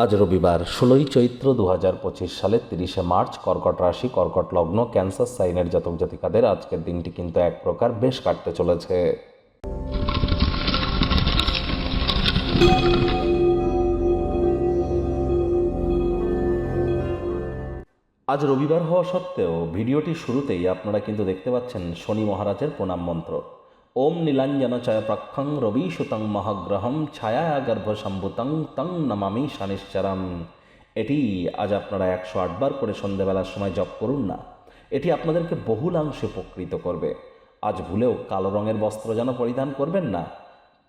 আজ রবিবার 16ই চৈত্র 2025 সালের 30শে মার্চ, কর্কট রাশি, কর্কট লগ্ন, ক্যান্সার সাইনের জাতক জাতিকাদের আজকের দিনটি কিন্তু এক প্রকার বেশ কাটতে চলেছে। আজ রবিবার হওয়া সত্ত্বেও ভিডিওটি শুরুতেই আপনারা কিন্তু দেখতে পাচ্ছেন শনি মহারাজের প্রণাম মন্ত্র। ওম নীলাঞ্জন চয় প্রক্ষং রবি সুতং মহাগ্রহম ছায়া গর্ভ সম্ভুতং তং নমামি শনিশ্চরম। এটি আজ আপনারা 108 বার করে সন্ধ্যেবেলার সময় জপ করুন না। এটি আপনাদেরকে বহুলাংশে উপকৃত করবে। আজ ভুলেও কালো রঙের বস্ত্র যেন পরিধান করবেন না।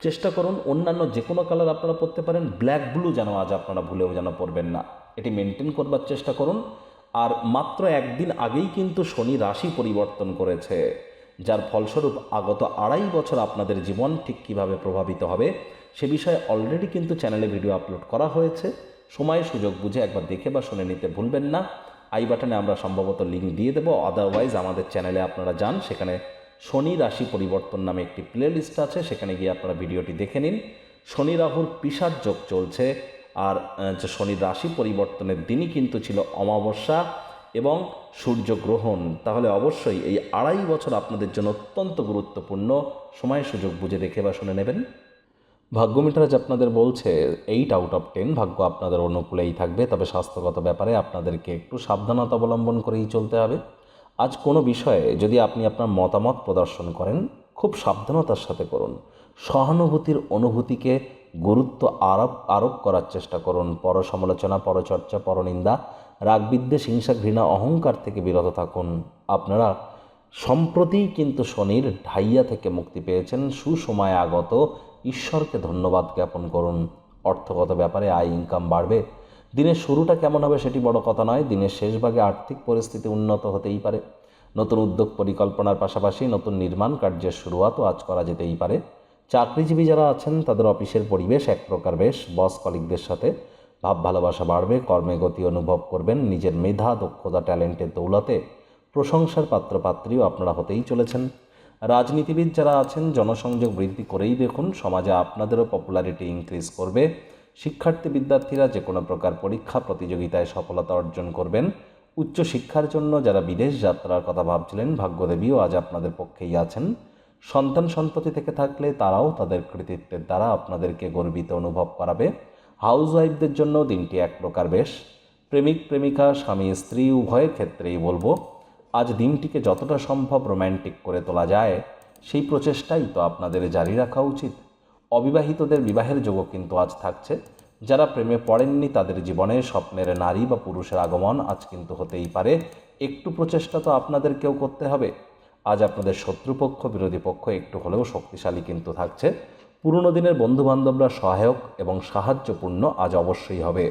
চেষ্টা করুন অন্যান্য যে কোনো কালার আপনারা পরতে পারেন, ব্ল্যাক ব্লু যেন আজ আপনারা ভুলেও যেন পরবেন না। এটি মেনটেন করবার চেষ্টা করুন। আর মাত্র একদিন আগেই কিন্তু শনি রাশি পরিবর্তন করেছে, যার ফলস্বরূপ আগত 2.5 বছর আপনাদের জীবন ঠিক কীভাবে প্রভাবিত হবে সে বিষয়ে অলরেডি কিন্তু চ্যানেলে ভিডিও আপলোড করা হয়েছে। সময় সুযোগ বুঝে একবার দেখে বা শুনে নিতে ভুলবেন না। আই বাটনে আমরা সম্ভবত লিঙ্ক দিয়ে দেবো, আদারওয়াইজ আমাদের চ্যানেলে আপনারা যান, সেখানে শনি রাশি পরিবর্তন নামে একটি প্লে লিস্ট আছে, সেখানে গিয়ে আপনারা ভিডিওটি দেখে নিন। শনি রাহুর পিশাচ যোগ চলছে, আর যে শনি রাশি পরিবর্তনের দিনই কিন্তু ছিল অমাবস্যা এবং সূর্যগ্রহণ। তাহলে অবশ্যই এই 2.5 বছর আপনাদের জন্য অত্যন্ত গুরুত্বপূর্ণ। সময় সুযোগ বুঝে দেখে বা শুনে নেবেন। ভাগ্য মিটার আজ আপনাদের বলছে 8 আউট অফ 10 ভাগ্য আপনাদের অনুকূলেই থাকবে, তবে স্বাস্থ্যগত ব্যাপারে আপনাদেরকে একটু সাবধানতা অবলম্বন করেই চলতে হবে। আজ কোনো বিষয়ে যদি আপনি আপনার মতামত প্রদর্শন করেন, খুব সাবধানতার সাথে করুন। সহানুভূতির অনুভূতিকে গুরুত্ব আরোপ করার চেষ্টা করুন। পরসমালোচনা, পরচর্চা, পরনিন্দা, রাগবিদ্বেষ, হিংসা, ঘৃণা, অহংকার থেকে বিরত থাকুন। আপনারা সম্প্রতি কিন্তু শনির ঢাইয়া থেকে মুক্তি পেয়েছেন। সুসময়ে আগত ঈশ্বরকে ধন্যবাদ জ্ঞাপন করুন। অর্থগত ব্যাপারে আয় ইনকাম বাড়বে। দিনের শুরুটা কেমন হবে সেটি বড় কথা নয়, দিনের শেষ ভাগে আর্থিক পরিস্থিতি উন্নত হতেই পারে। নতুন উদ্যোগ পরিকল্পনার পাশাপাশি নতুন নির্মাণ কার্যের শুরুয়াতও আজ করা যেতেই পারে। চাকরিজীবী যারা আছেন তাদের অফিসের পরিবেশ এক প্রকার বেশ। বস কলিগদের সাথে ভাব ভালোবাসা বাড়বে। কর্মে গতি অনুভব করবেন। নিজের মেধা, দক্ষতা, ট্যালেন্টের দৌলতে প্রশংসার পাত্রপাত্রীও আপনারা হতেই চলেছেন। রাজনীতিবিদ যারা আছেন জনসংযোগ বৃদ্ধি করেই দেখুন, সমাজে আপনাদেরও পপুলারিটি ইনক্রিজ করবে। শিক্ষার্থী বিদ্যার্থীরা যে কোনো প্রকার পরীক্ষা প্রতিযোগিতায় সফলতা অর্জন করবেন। উচ্চশিক্ষার জন্য যারা বিদেশ যাত্রার কথা ভাবছিলেন, ভাগ্যদেবীও আজ আপনাদের পক্ষেই আছেন। সন্তান সন্ততি থেকে থাকলে তারাও তাদের কৃতিত্বের দ্বারা আপনাদেরকে গর্বিত অনুভব করাবে। হাউসওয়াইফদের জন্য দিনটি এক প্রকার বেশ। প্রেমিক প্রেমিকা, স্বামী স্ত্রী উভয়ের ক্ষেত্রেই বলবো, আজ দিনটিকে যতটা সম্ভব রোম্যান্টিক করে তোলা যায় সেই প্রচেষ্টাই তো আপনাদের জারি রাখা উচিত। অবিবাহিতদের বিবাহের যোগও কিন্তু আজ থাকছে। যারা প্রেমে পড়েননি তাদের জীবনে স্বপ্নের নারী বা পুরুষের আগমন আজ কিন্তু হতেই পারে। একটু প্রচেষ্টা তো আপনাদেরকেও করতে হবে। আজ আপনাদের শত্রুপক্ষ, বিরোধী পক্ষ একটু হলেও শক্তিশালী কিন্তু থাকছে। পুরনো দিনের বন্ধুবান্ধবরা সহায়ক এবং সাহায্যপূর্ণ আজ অবশ্যই হবে।